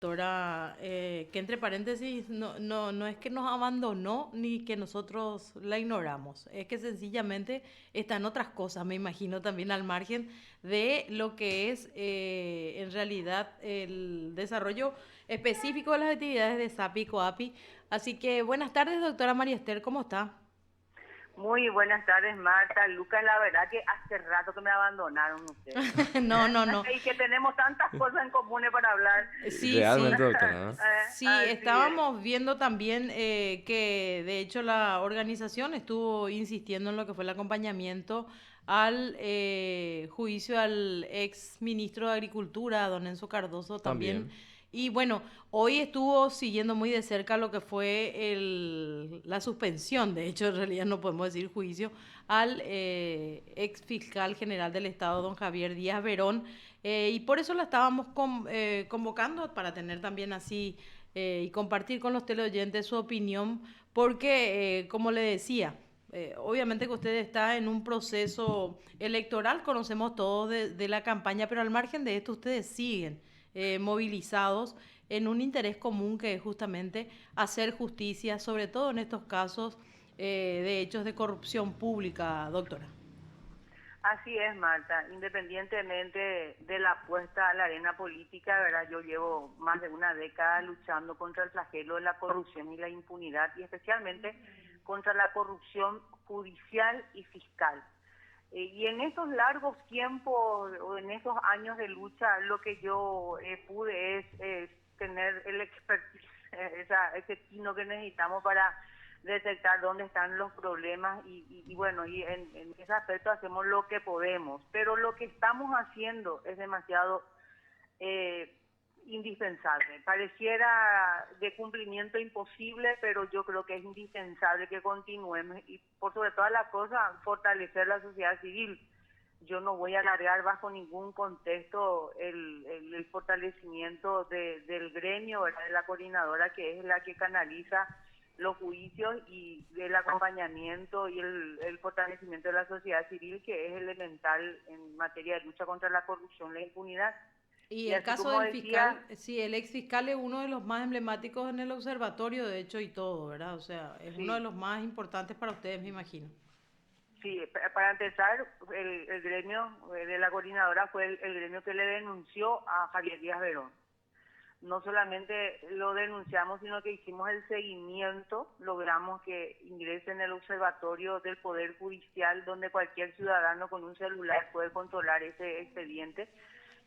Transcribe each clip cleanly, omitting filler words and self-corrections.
Doctora, que entre paréntesis, no es que nos abandonó ni que nosotros la ignoramos, es que sencillamente está en otras cosas, me imagino también al margen de lo que es en realidad el desarrollo específico de las actividades de SAPI y COAPI. Así que buenas tardes, doctora María Esther, ¿cómo está? Muy buenas tardes, Marta. Lucas, la verdad que hace rato que me abandonaron ustedes. No, no, no. Y que tenemos tantas cosas en común para hablar. Sí, Realmente, sí. doctora, ¿no? Sí, Así es. estábamos viendo también que de hecho la organización estuvo insistiendo en lo que fue el acompañamiento al juicio al ex ministro de Agricultura, don Enzo Cardoso también. También. Y bueno, hoy estuvo siguiendo muy de cerca lo que fue la suspensión, de hecho en realidad no podemos decir juicio, al ex fiscal general del Estado, don Javier Díaz Verón, y por eso la estábamos convocando para tener también así y compartir con los teleoyentes su opinión, porque como le decía, obviamente que usted está en un proceso electoral, conocemos todos de la campaña, pero al margen de esto ustedes siguen movilizados en un interés común que es justamente hacer justicia, sobre todo en estos casos de hechos de corrupción pública, doctora. Así es, Marta. Independientemente de la apuesta a la arena política, ¿verdad? Yo llevo más de una década luchando contra el flagelo de la corrupción y la impunidad, y especialmente contra la corrupción judicial y fiscal. Y en esos largos tiempos o en esos años de lucha, lo que yo pude es tener el expertise, ese tino que necesitamos para detectar dónde están los problemas y bueno, y en ese aspecto hacemos lo que podemos, pero lo que estamos haciendo es demasiado eh, indispensable. Pareciera de cumplimiento imposible, pero yo creo que es indispensable que continuemos y por sobre todas las cosas fortalecer la sociedad civil. Yo no voy a alargar bajo ningún contexto el fortalecimiento del gremio, ¿verdad? De la coordinadora, que es la que canaliza los juicios y el acompañamiento y el fortalecimiento de la sociedad civil, que es elemental en materia de lucha contra la corrupción y la impunidad. Y Y el así caso como del decía, fiscal, sí, el ex fiscal es uno de los más emblemáticos en el observatorio, de hecho, y todo, ¿verdad? O sea, es uno de sí, los más importantes para ustedes, me imagino. sí, para empezar, el gremio de la coordinadora fue el gremio que le denunció a Javier Díaz Verón. No solamente lo denunciamos, sino que hicimos el seguimiento, logramos que ingrese en el observatorio del Poder Judicial, donde cualquier ciudadano con un celular puede controlar ese expediente,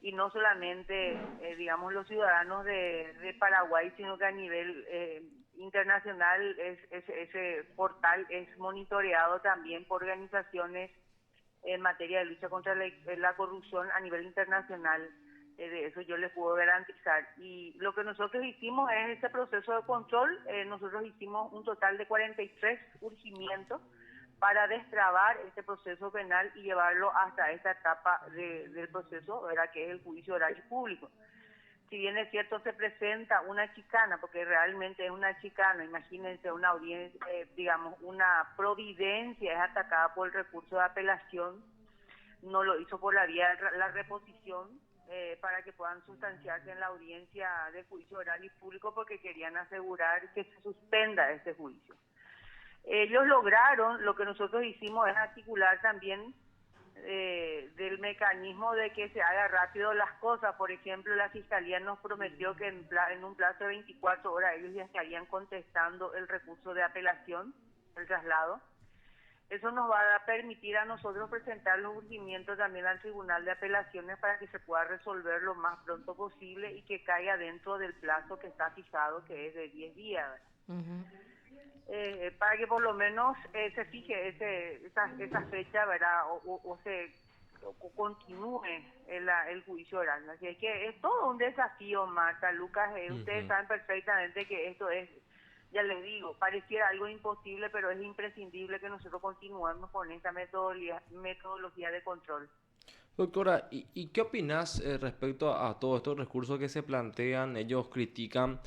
y no solamente, digamos, los ciudadanos de Paraguay, sino que a nivel internacional ese portal es monitoreado también por organizaciones en materia de lucha contra la corrupción a nivel internacional. De eso yo les puedo garantizar. Y lo que nosotros hicimos es ese proceso de control. Nosotros hicimos un total de 43 urgimientos para destrabar este proceso penal y llevarlo hasta esta etapa del proceso, ¿verdad? Que es el juicio oral y público. Si bien es cierto, se presenta una chicana, porque realmente es una chicana, imagínense una audiencia, digamos, una providencia es atacada por el recurso de apelación, no lo hizo por la vía de la reposición, para que puedan sustanciarse en la audiencia de juicio oral y público, porque querían asegurar que se suspenda este juicio. Ellos lograron, lo que nosotros hicimos es articular también del mecanismo de que se haga rápido las cosas. Por ejemplo, la Fiscalía nos prometió que en un plazo de 24 horas ellos ya estarían contestando el recurso de apelación, el traslado. Eso nos va a permitir a nosotros presentar los urgimientos también al Tribunal de Apelaciones para que se pueda resolver lo más pronto posible y que caiga dentro del plazo que está fijado, que es de 10 días. Ujú. Para que por lo menos se fije esa fecha, ¿verdad? O continúe el juicio oral. Así es que es todo un desafío, Marta, Lucas. Ustedes Ujú. saben perfectamente que esto es, ya les digo, pareciera algo imposible, pero es imprescindible que nosotros continuemos con esta metodología de control. Doctora, ¿y qué opinas respecto a todos estos recursos que se plantean? Ellos critican,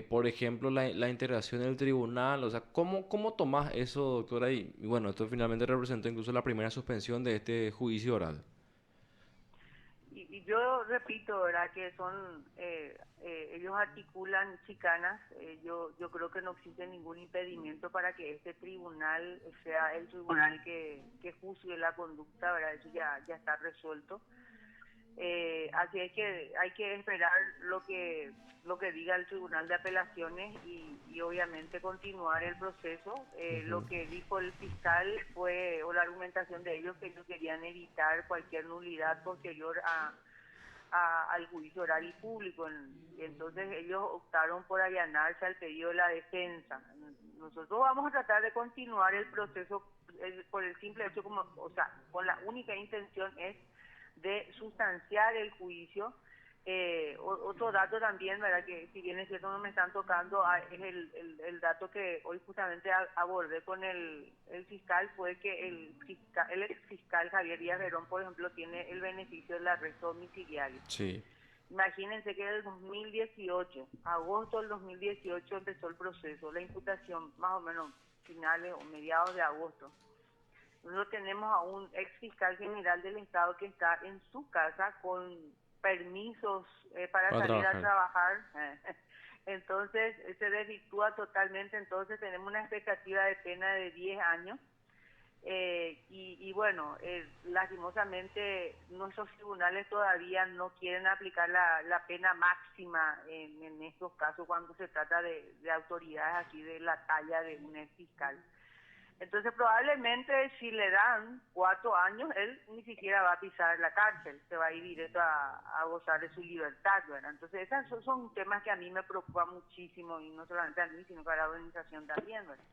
por ejemplo, la integración del tribunal. O sea, ¿cómo tomás eso, doctora? Y bueno, esto finalmente representó incluso la primera suspensión de este juicio oral. y yo repito, ¿verdad? Que son, ellos articulan chicanas. Yo creo que no existe ningún impedimento para que este tribunal sea el tribunal que juzgue la conducta, ¿verdad? Eso ya está resuelto. Así es que hay que esperar lo que diga el Tribunal de Apelaciones y obviamente continuar el proceso. Lo que dijo el fiscal fue, o la argumentación de ellos, que ellos querían evitar cualquier nulidad posterior al juicio oral y público. Entonces ellos optaron por allanarse al pedido de la defensa. Nosotros vamos a tratar de continuar el proceso por el simple hecho, o sea, con la única intención es de sustanciar el juicio. Otro dato también, ¿verdad? Que si bien es cierto no me están tocando, es el dato que hoy justamente abordé con el fiscal, fue que el ex fiscal Javier Díaz Verón, por ejemplo, tiene el beneficio del arresto domiciliario. Sí. Imagínense que en el 2018, agosto del 2018 empezó el proceso, la imputación más o menos finales o mediados de agosto. Nosotros tenemos a un ex fiscal general del Estado que está en su casa con permisos para salir a trabajar. Entonces, se desvirtúa totalmente. Entonces, tenemos una expectativa de pena de 10 años. Y bueno, lastimosamente, nuestros tribunales todavía no quieren aplicar la pena máxima en estos casos cuando se trata de autoridades así de la talla de un ex fiscal. Entonces probablemente si le dan 4 años, él ni siquiera va a pisar la cárcel, se va a ir directo a gozar de su libertad, ¿verdad? Entonces esos son temas que a mí me preocupan muchísimo, y no solamente a mí, sino que a la organización también, ¿verdad?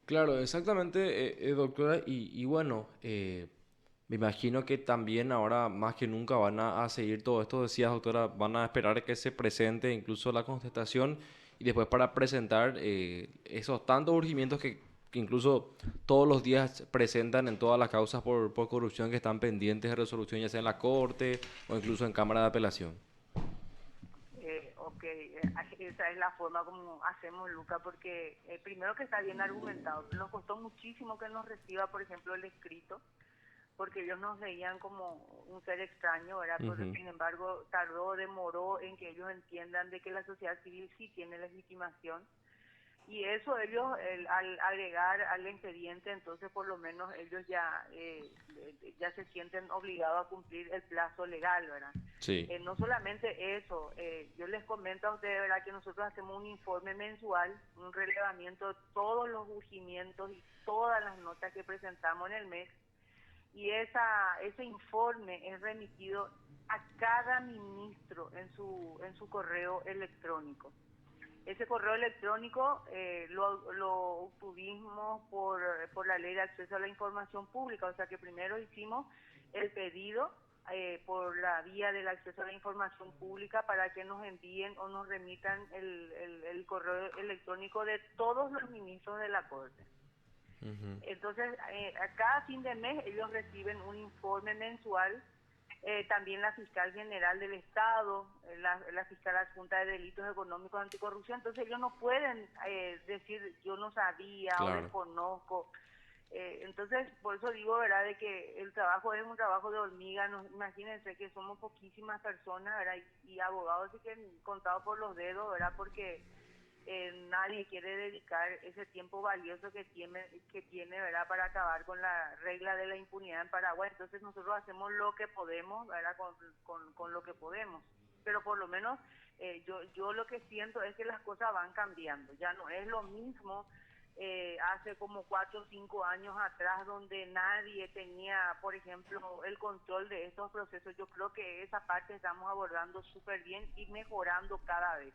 Claro, exactamente, doctora. Y bueno, me imagino que también ahora más que nunca van a seguir todo esto. Decías, doctora, van a esperar a que se presente incluso la contestación y después para presentar esos tantos urgimientos que incluso todos los días presentan en todas las causas por corrupción que están pendientes de resolución, ya sea en la corte o incluso en cámara de apelación. Ok, esa es la forma como hacemos, Luca, porque primero que está bien argumentado. Nos costó muchísimo que nos reciba, por ejemplo, el escrito, porque ellos nos veían como un ser extraño, ¿verdad? Pero sin embargo demoró en que ellos entiendan de que la sociedad civil sí tiene legitimación. Y eso ellos, al agregar al expediente, entonces por lo menos ellos ya se sienten obligados a cumplir el plazo legal, ¿verdad? Sí. No solamente eso, yo les comento a ustedes, ¿verdad?, que nosotros hacemos un informe mensual, un relevamiento de todos los urgimientos y todas las notas que presentamos en el mes, y ese informe es remitido a cada ministro en su correo electrónico. Ese correo electrónico lo obtuvimos por la ley de acceso a la información pública, o sea que primero hicimos el pedido por la vía del acceso a la información pública para que nos envíen o nos remitan el correo electrónico de todos los ministros de la Corte. Entonces, a cada fin de mes ellos reciben un informe mensual. También la fiscal general del Estado, la fiscal adjunta de delitos económicos anticorrupción. Entonces ellos no pueden decir yo no sabía, Claro. o desconozco. Entonces por eso digo, ¿verdad?, de que el trabajo es un trabajo de hormiga. Imagínense que somos poquísimas personas, ¿verdad?, y abogados así que contados por los dedos, ¿verdad?, porque nadie quiere dedicar ese tiempo valioso que tiene, ¿verdad?, para acabar con la regla de la impunidad en Paraguay. Entonces nosotros hacemos lo que podemos, ¿verdad?, con lo que podemos. Pero por lo menos yo lo que siento es que las cosas van cambiando. Ya no es lo mismo hace como 4 o 5 años atrás, donde nadie tenía, por ejemplo, el control de estos procesos. Yo creo que esa parte estamos abordando súper bien y mejorando cada vez.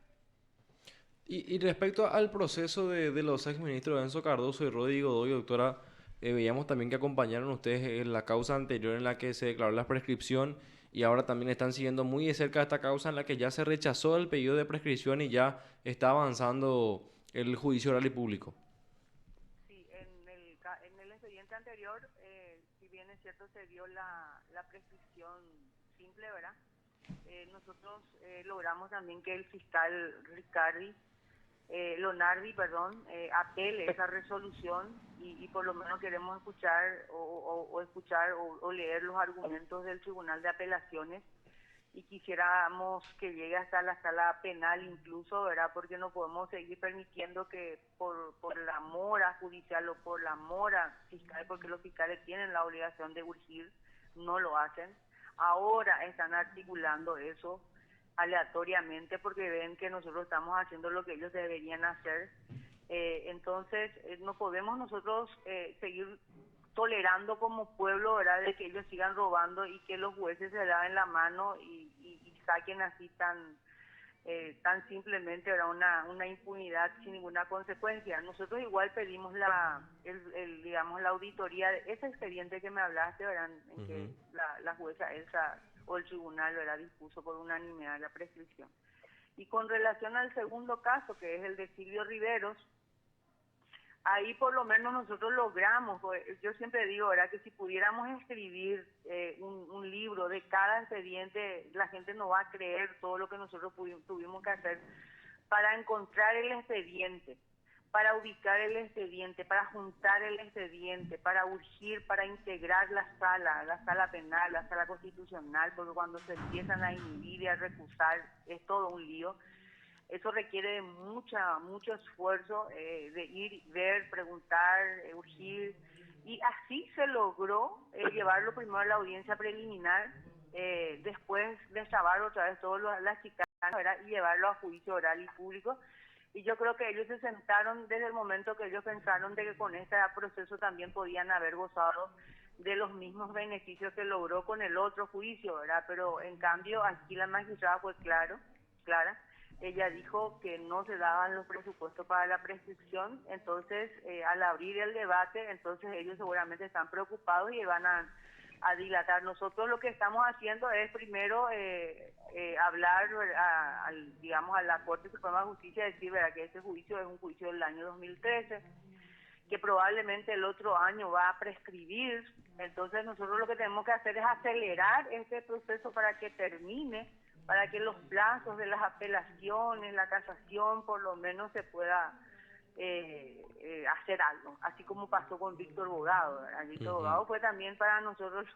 Y respecto al proceso de los exministros Enzo Cardoso y Rodrigo Godoy, doctora, veíamos también que acompañaron ustedes en la causa anterior en la que se declaró la prescripción y ahora también están siguiendo muy de cerca esta causa en la que ya se rechazó el pedido de prescripción y ya está avanzando el juicio oral y público. Sí, en el expediente anterior, si bien es cierto, se dio la prescripción simple, ¿verdad? Nosotros logramos también que el fiscal Lonardi, apele esa resolución y por lo menos queremos escuchar o leer los argumentos del Tribunal de Apelaciones, y quisiéramos que llegue hasta la sala penal incluso, ¿verdad? Porque no podemos seguir permitiendo que por la mora judicial o por la mora fiscal, porque los fiscales tienen la obligación de urgir, no lo hacen. Ahora están articulando eso aleatoriamente porque ven que nosotros estamos haciendo lo que ellos deberían hacer. Entonces, no podemos nosotros seguir tolerando como pueblo, ¿verdad?, de que ellos sigan robando y que los jueces se laven la mano y saquen así tan simplemente, ¿verdad?, una impunidad sin ninguna consecuencia. Nosotros igual pedimos digamos, la auditoría de ese expediente que me hablaste, ¿verdad?, en que la jueza Elsa o el tribunal, ¿verdad?, dispuso por unanimidad la prescripción. Y con relación al segundo caso, que es el de Silvio Riveros, ahí por lo menos nosotros logramos, yo siempre digo, ¿verdad?, que si pudiéramos escribir un libro de cada expediente, la gente no va a creer todo lo que nosotros tuvimos que hacer para encontrar el expediente, para ubicar el expediente, para juntar el expediente, para urgir, para integrar la sala penal, la sala constitucional, porque cuando se empiezan a inhibir y a recusar es todo un lío. Eso requiere de mucho esfuerzo, de ir, ver, preguntar, urgir, y así se logró llevarlo primero a la audiencia preliminar, después destrabar otra vez todas las chicanas, ¿verdad?, y llevarlo a juicio oral y público. Y yo creo que ellos se sentaron desde el momento que ellos pensaron de que con este proceso también podían haber gozado de los mismos beneficios que logró con el otro juicio, ¿verdad? Pero en cambio aquí la magistrada fue clara. Ella dijo que no se daban los presupuestos para la prescripción, entonces al abrir el debate, entonces ellos seguramente están preocupados y van a dilatar. Nosotros lo que estamos haciendo es primero hablar digamos, a la Corte Suprema de Justicia, decir, ¿verdad?, que este juicio es un juicio del año 2013, que probablemente el otro año va a prescribir. Entonces nosotros lo que tenemos que hacer es acelerar este proceso para que termine, para que los plazos de las apelaciones, la casación, por lo menos se pueda hacer algo, así como pasó con Víctor Bogado, ¿verdad? Víctor Bogado fue también para nosotros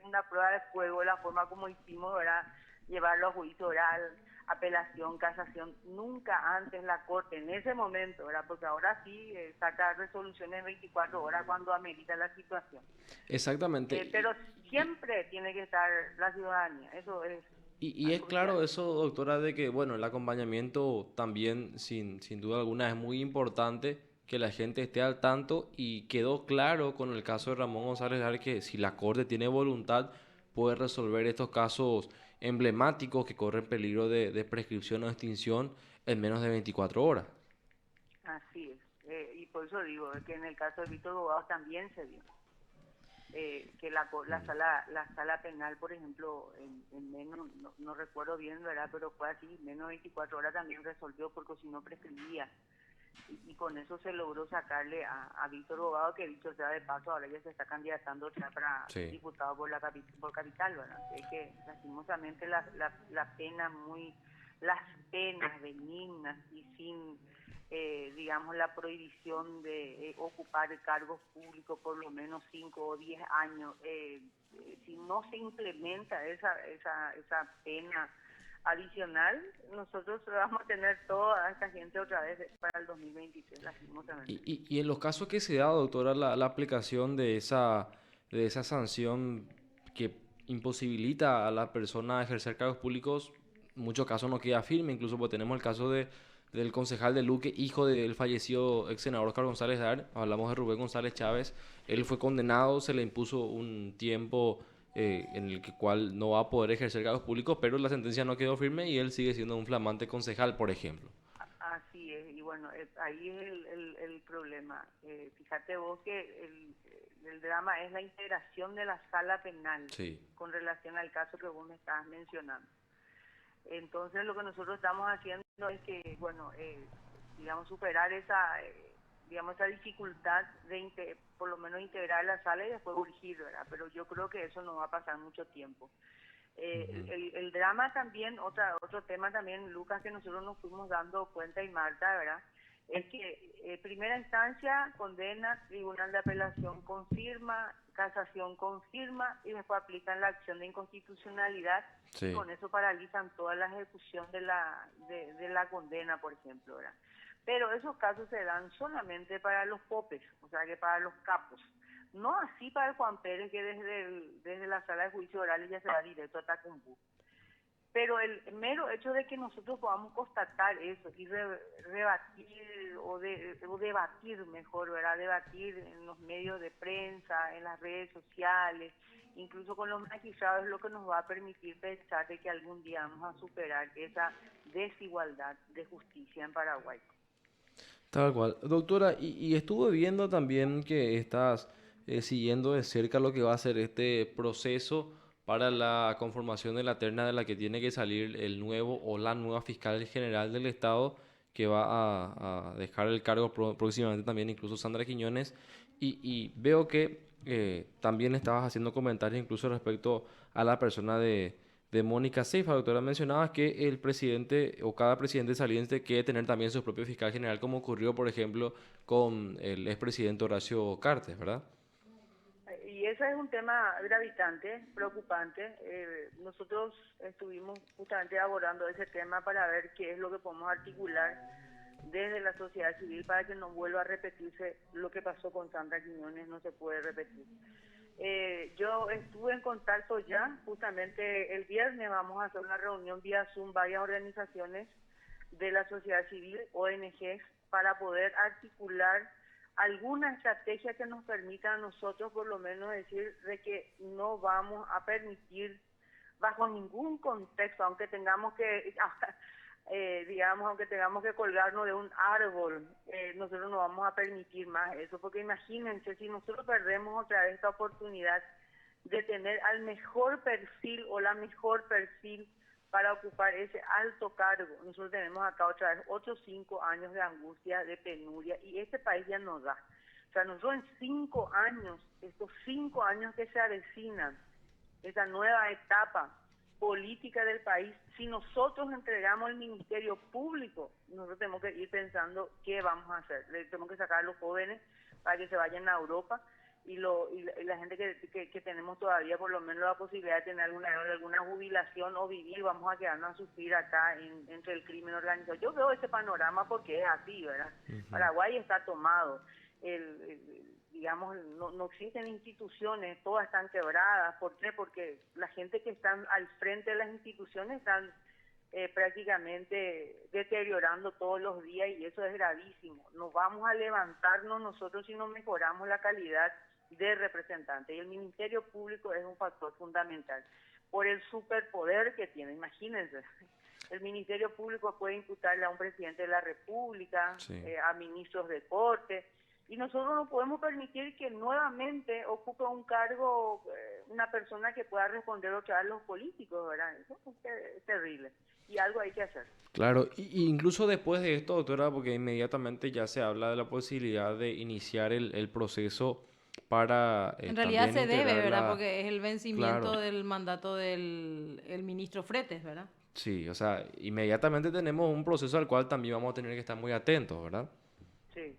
una prueba de fuego, la forma como hicimos, ¿verdad?, llevarlo a juicio oral, apelación, casación. Nunca antes la Corte, en ese momento, ¿verdad?, porque ahora sí saca resoluciones en 24 horas cuando amerita la situación. Exactamente. Pero siempre tiene que estar la ciudadanía, eso es. Y es claro eso, doctora, de que, bueno, el acompañamiento también, sin duda alguna, es muy importante que la gente esté al tanto, y quedó claro con el caso de Ramón González Lara que si la Corte tiene voluntad puede resolver estos casos emblemáticos que corren peligro de prescripción o extinción en menos de 24 horas. Así es, y por eso digo que en el caso de Víctor Bogado también se dio. Que la sala penal, por ejemplo, en menos, no recuerdo bien, ¿verdad?, pero fue así, menos de 24 horas también resolvió, porque si no prescribía. Y con eso se logró sacarle a Víctor Bogado, que dicho sea de paso, ahora ya se está candidatando otra para diputado por Capital, ¿verdad? Es que lastimosamente las penas benignas y sin digamos, la prohibición de ocupar cargos públicos por lo menos 5 o 10 años, si no se implementa esa pena adicional, nosotros vamos a tener toda esta gente otra vez para el 2023, lastimosamente. Y en los casos que se da, doctora, la aplicación de esa sanción que imposibilita a la persona a ejercer cargos públicos, en muchos casos no queda firme, incluso pues tenemos el caso del concejal de Luque, hijo del fallecido ex senador Oscar González Dar, hablamos de Rubén González Chávez. Él fue condenado, se le impuso un tiempo en el cual no va a poder ejercer cargos públicos, pero la sentencia no quedó firme y él sigue siendo un flamante concejal, por ejemplo. Así es, y bueno, ahí es el problema. Fíjate vos que el drama es la integración de la sala penal con relación al caso que vos me estabas mencionando. Entonces lo que nosotros estamos haciendo es que, bueno, digamos, superar esa dificultad de por lo menos integrar la sala y después urgir, ¿verdad? Pero yo creo que eso no va a pasar mucho tiempo. El drama también, otro tema también, Lucas, que nosotros nos fuimos dando cuenta, y Marta, ¿verdad?, es que primera instancia condena, tribunal de apelación confirma, casación confirma y después aplican la acción de inconstitucionalidad y Sí. con eso paralizan toda la ejecución de la condena, por ejemplo, ¿verdad? Pero esos casos se dan solamente para los popes, o sea que para los capos. No así para el Juan Pérez, que desde la sala de juicio oral ya se va directo a Tacumbú. Pero el mero hecho de que nosotros podamos constatar eso y rebatir o debatir mejor, ¿verdad? Debatir en los medios de prensa, en las redes sociales, incluso con los magistrados, es lo que nos va a permitir pensar de que algún día vamos a superar esa desigualdad de justicia en Paraguay. Tal cual. Doctora, y estuve viendo también que estás siguiendo de cerca lo que va a ser este proceso para la conformación de la terna de la que tiene que salir el nuevo o la nueva fiscal general del Estado, que va a dejar el cargo próximamente también, incluso Sandra Quiñones. Y veo que también estabas haciendo comentarios incluso respecto a la persona de Mónica Seifa. Doctora, mencionabas que el presidente o cada presidente saliente quiere tener también su propio fiscal general, como ocurrió, por ejemplo, con el expresidente Horacio Cartes, ¿verdad? Y ese es un tema gravitante, preocupante. Nosotros estuvimos justamente abordando ese tema para ver qué es lo que podemos articular desde la sociedad civil para que no vuelva a repetirse lo que pasó con Sandra Quiñones, no se puede repetir. Yo estuve en contacto ya, justamente el viernes vamos a hacer una reunión vía Zoom, varias organizaciones de la sociedad civil, ONGs, para poder articular alguna estrategia que nos permita a nosotros por lo menos decir de que no vamos a permitir bajo ningún contexto, aunque tengamos que digamos, aunque tengamos que colgarnos de un árbol, nosotros no vamos a permitir más eso, porque imagínense, si nosotros perdemos otra vez esta oportunidad de tener al mejor perfil o la mejor perfil para ocupar ese alto cargo, nosotros tenemos acá otra vez 8 o 5 años de angustia, de penuria, y este país ya nos da. O sea, nosotros en 5 años, estos 5 años que se avecinan, esa nueva etapa política del país, si nosotros entregamos el Ministerio Público, nosotros tenemos que ir pensando qué vamos a hacer. Tenemos que sacar a los jóvenes para que se vayan a Europa y la gente que tenemos todavía por lo menos la posibilidad de tener alguna jubilación o vivir, vamos a quedarnos a sufrir acá entre el crimen organizado. Yo veo ese panorama porque es así, ¿verdad? Paraguay está tomado. Digamos, no existen instituciones, todas están quebradas. ¿Por qué? Porque la gente que está al frente de las instituciones están prácticamente deteriorando todos los días y eso es gravísimo. No vamos a levantarnos nosotros si no mejoramos la calidad de representantes. Y el Ministerio Público es un factor fundamental por el superpoder que tiene. Imagínense, el Ministerio Público puede imputarle a un presidente de la República, Sí. a ministros de corte, y nosotros no podemos permitir que nuevamente ocupe un cargo una persona que pueda responder otra vez a los políticos, ¿verdad? Eso es terrible y algo hay que hacer. Claro, y incluso después de esto, doctora, porque inmediatamente ya se habla de la posibilidad de iniciar el proceso para En realidad también se debe, integrar ¿verdad? la... Porque es el vencimiento Claro, del mandato del el ministro Fretes, ¿verdad? sí, o sea, inmediatamente tenemos un proceso al cual también vamos a tener que estar muy atentos, ¿verdad? Sí,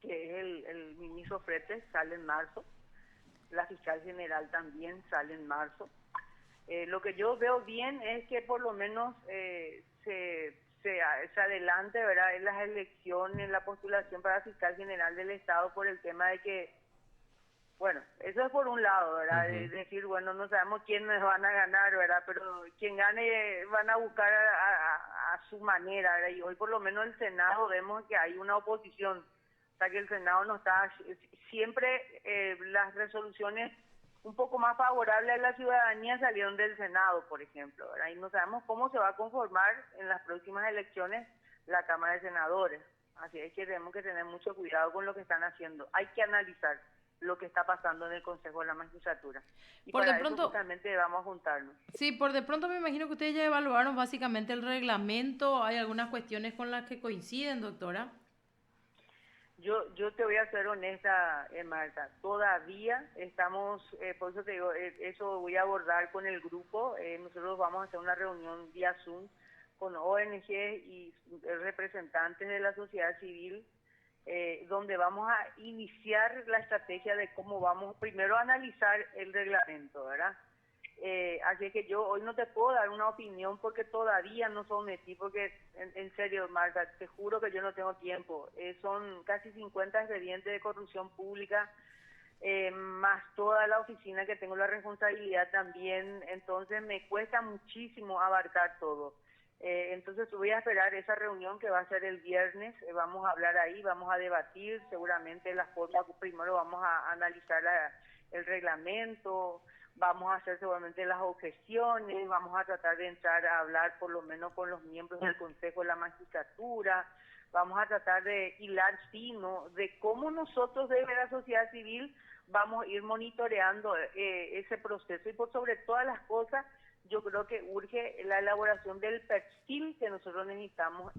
que es el ministro Fretes, sale en marzo, la fiscal general también sale en marzo. Lo que yo veo bien es que por lo menos se adelante, ¿verdad?, en las elecciones, la postulación para fiscal general del Estado por el tema de que, bueno, eso es por un lado, ¿verdad?, de Ujú. decir, bueno, no sabemos quiénes van a ganar, ¿verdad?, pero quien gane van a buscar a su manera, ¿verdad?, y hoy por lo menos el Senado vemos que hay una oposición, o sea que el Senado no está, siempre las resoluciones un poco más favorables a la ciudadanía salieron del Senado, por ejemplo, ¿verdad? Y no sabemos cómo se va a conformar en las próximas elecciones la Cámara de Senadores. Así es que tenemos que tener mucho cuidado con lo que están haciendo. Hay que analizar lo que está pasando en el Consejo de la Magistratura. Y Por de para eso pronto, justamente vamos a juntarnos. sí, por de pronto me imagino que ustedes ya evaluaron básicamente el reglamento. ¿Hay algunas cuestiones con las que coinciden, doctora? Yo te voy a ser honesta, Marta, todavía estamos, por eso te digo, eso voy a abordar con el grupo, nosotros vamos a hacer una reunión vía Zoom con ONG y representantes de la sociedad civil, donde vamos a iniciar la estrategia de cómo vamos primero a analizar el reglamento, ¿verdad? Así que yo hoy no te puedo dar una opinión porque todavía no sometí, porque en serio, Marta, te juro que yo no tengo tiempo. Son casi 50 expedientes de corrupción pública, más toda la oficina que tengo la responsabilidad también, entonces me cuesta muchísimo abarcar todo. Entonces voy a esperar esa reunión que va a ser el viernes, vamos a hablar ahí, vamos a debatir seguramente las formas, primero vamos a analizar el reglamento, vamos a hacer seguramente las objeciones, vamos a tratar de entrar a hablar por lo menos con los miembros del Consejo de la Magistratura, vamos a tratar de hilar fino de cómo nosotros desde la sociedad civil vamos a ir monitoreando ese proceso y por sobre todas las cosas yo creo que urge la elaboración del perfil que nosotros necesitamos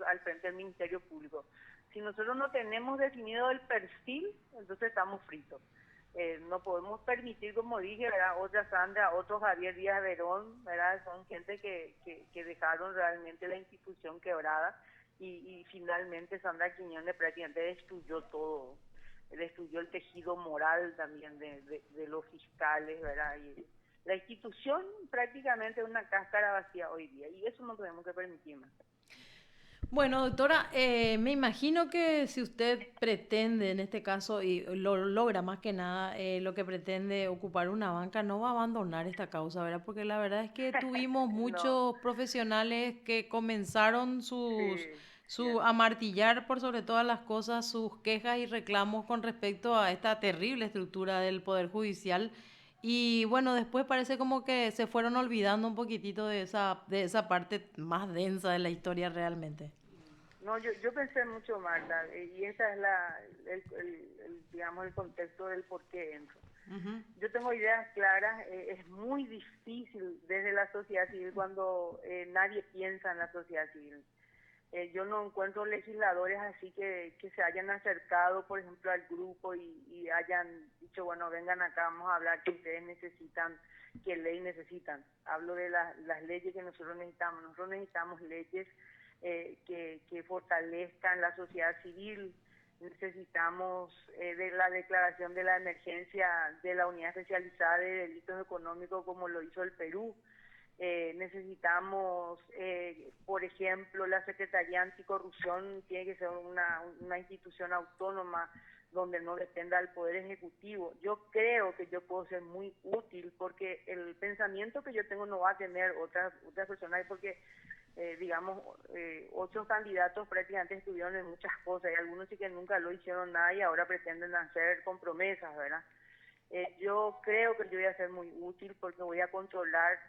al frente del Ministerio Público. Si nosotros no tenemos definido el perfil, entonces estamos fritos. No podemos permitir, como dije, ¿verdad? Otra Sandra, otro Javier Díaz Verón, ¿verdad? Son gente que dejaron realmente la institución quebrada y finalmente Sandra Quiñones prácticamente destruyó todo, destruyó el tejido moral también de los fiscales, ¿verdad? Y la institución prácticamente es una cáscara vacía hoy día y eso no tenemos que permitir más. Bueno, doctora, me imagino que si usted pretende, en este caso, y lo logra más que nada, lo que pretende ocupar una banca, no va a abandonar esta causa, ¿verdad? Porque la verdad es que tuvimos No, muchos profesionales que comenzaron sí, a cierto. martillar por sobre todas las cosas sus quejas y reclamos con respecto a esta terrible estructura del Poder Judicial. Y bueno, después parece como que se fueron olvidando un poquitito de esa parte más densa de la historia realmente. No, yo pensé mucho, Marta, y esa es digamos, el contexto del por qué entro. Ujú. Yo tengo ideas claras, es muy difícil desde la sociedad civil cuando nadie piensa en la sociedad civil. Yo no encuentro legisladores así que se hayan acercado, por ejemplo, al grupo y hayan dicho, bueno, vengan acá, vamos a hablar que ustedes necesitan, qué ley necesitan. Hablo de las leyes que nosotros necesitamos. Nosotros necesitamos leyes que fortalezcan la sociedad civil. Necesitamos de la declaración de la emergencia de la Unidad Especializada de Delitos Económicos como lo hizo el Perú. Necesitamos, por ejemplo, la Secretaría Anticorrupción tiene que ser una institución autónoma donde no dependa del Poder Ejecutivo. Yo creo que yo puedo ser muy útil porque el pensamiento que yo tengo no va a tener otras personas porque digamos, 8 candidatos prácticamente estuvieron en muchas cosas y algunos sí que nunca lo hicieron nada y ahora pretenden hacer con promesas, ¿verdad? Yo creo que yo voy a ser muy útil porque voy a controlar,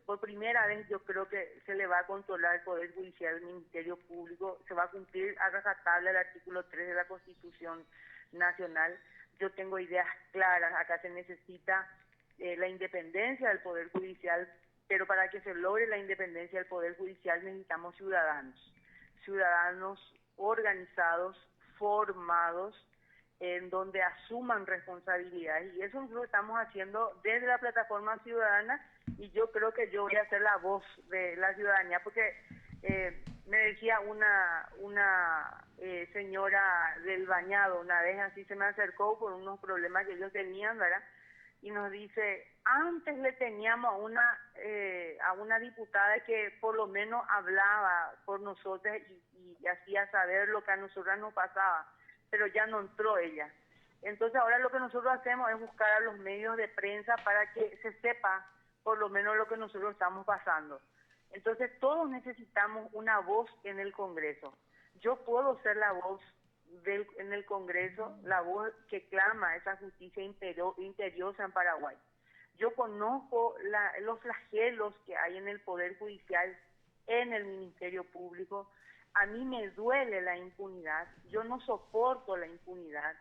por primera vez yo creo que se le va a controlar el Poder Judicial, el Ministerio Público, se va a cumplir a rajatabla el artículo 3 de la Constitución Nacional. Yo tengo ideas claras, acá se necesita la independencia del Poder Judicial, pero para que se logre la independencia del Poder Judicial necesitamos ciudadanos organizados, formados, en donde asuman responsabilidades. Y eso nosotros estamos haciendo desde la plataforma ciudadana y yo creo que yo voy a ser la voz de la ciudadanía porque me decía una señora del Bañado, una vez así se me acercó por unos problemas que ellos tenían, ¿verdad? Y nos dice, antes le teníamos a una diputada que por lo menos hablaba por nosotros y hacía saber lo que a nosotras nos pasaba, pero ya no entró ella. Entonces ahora lo que nosotros hacemos es buscar a los medios de prensa para que se sepa por lo menos lo que nosotros estamos pasando. Entonces todos necesitamos una voz en el Congreso. Yo puedo ser la voz en el Congreso, la voz que clama esa justicia imperiosa en Paraguay. Yo conozco los flagelos que hay en el Poder Judicial, en el Ministerio Público. A mí me duele la impunidad, yo no soporto la impunidad.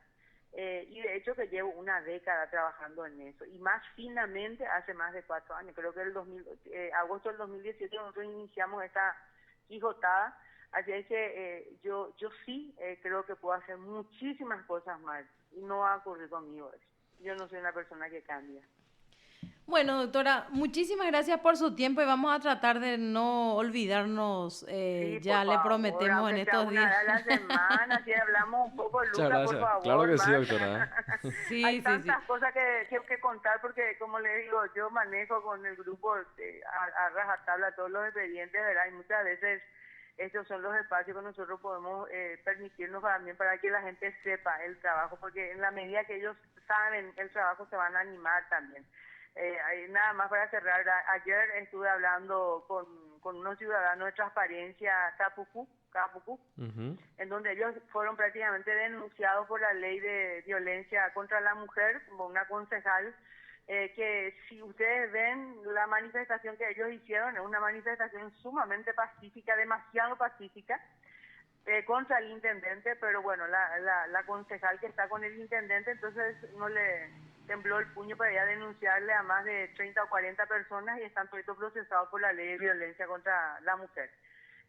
Y de hecho que llevo una década trabajando en eso, y más finamente hace más de 4 años, creo que agosto del 2017 nosotros iniciamos esta quijotada. Así es que yo sí creo que puedo hacer muchísimas cosas mal y no va a ocurrir conmigo eso. Yo no soy una persona que cambia. Bueno, doctora, muchísimas gracias por su tiempo y vamos a tratar de no olvidarnos, Sí, ya por le favor, prometemos en aunque sea estos una días. vez a la semana, si hablamos un poco, Muchas Luca, por gracias. Claro favor, que sí, más. doctora. Hay Sí, sí, sí. tantas cosas que contar porque, como le digo, yo manejo con el grupo a rajatabla todos los expedientes, ¿verdad? Y muchas veces estos son los espacios que nosotros podemos permitirnos también para que la gente sepa el trabajo, porque en la medida que ellos saben el trabajo se van a animar también. Nada más para cerrar, ayer estuve hablando con unos ciudadanos de Transparencia Capucú, Ujú. en donde ellos fueron prácticamente denunciados por la ley de violencia contra la mujer, como una concejal, que si ustedes ven la manifestación que ellos hicieron, es una manifestación sumamente pacífica, demasiado pacífica, contra el intendente, pero bueno, la concejal que está con el intendente, entonces no le tembló el puño para ir a denunciarle a más de 30 o 40 personas y están todos procesados por la ley de violencia contra la mujer.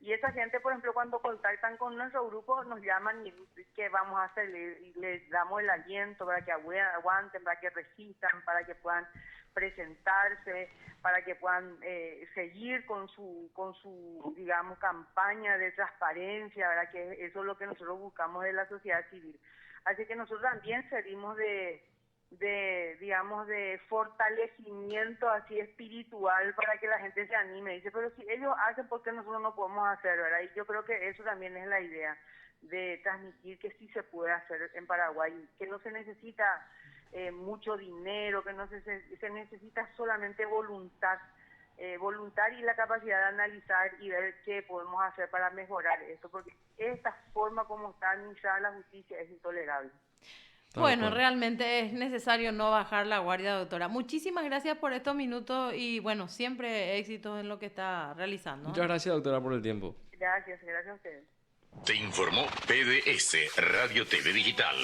Y esa gente, por ejemplo, cuando contactan con nuestro grupo, nos llaman y qué vamos a hacer, y les damos el aliento para que aguanten, para que resistan, para que puedan presentarse, para que puedan seguir con su digamos campaña de transparencia, ¿verdad? Que eso es lo que nosotros buscamos de la sociedad civil. Así que nosotros también servimos digamos de fortalecimiento así espiritual para que la gente se anime. Dice, pero si ellos hacen, ¿por qué nosotros no podemos hacer, verdad? Y yo creo que eso también es la idea de transmitir que sí se puede hacer en Paraguay, que no se necesita mucho dinero, que no se necesita solamente voluntad y la capacidad de analizar y ver qué podemos hacer para mejorar esto, porque esta forma como está administrada la justicia es intolerable. Tal Bueno, cual. realmente es necesario no bajar la guardia, doctora. Muchísimas gracias por estos minutos y bueno, siempre éxitos en lo que está realizando, Muchas ¿eh? gracias, doctora, por el tiempo. Gracias a ustedes. Te informó PDS Radio TV Digital.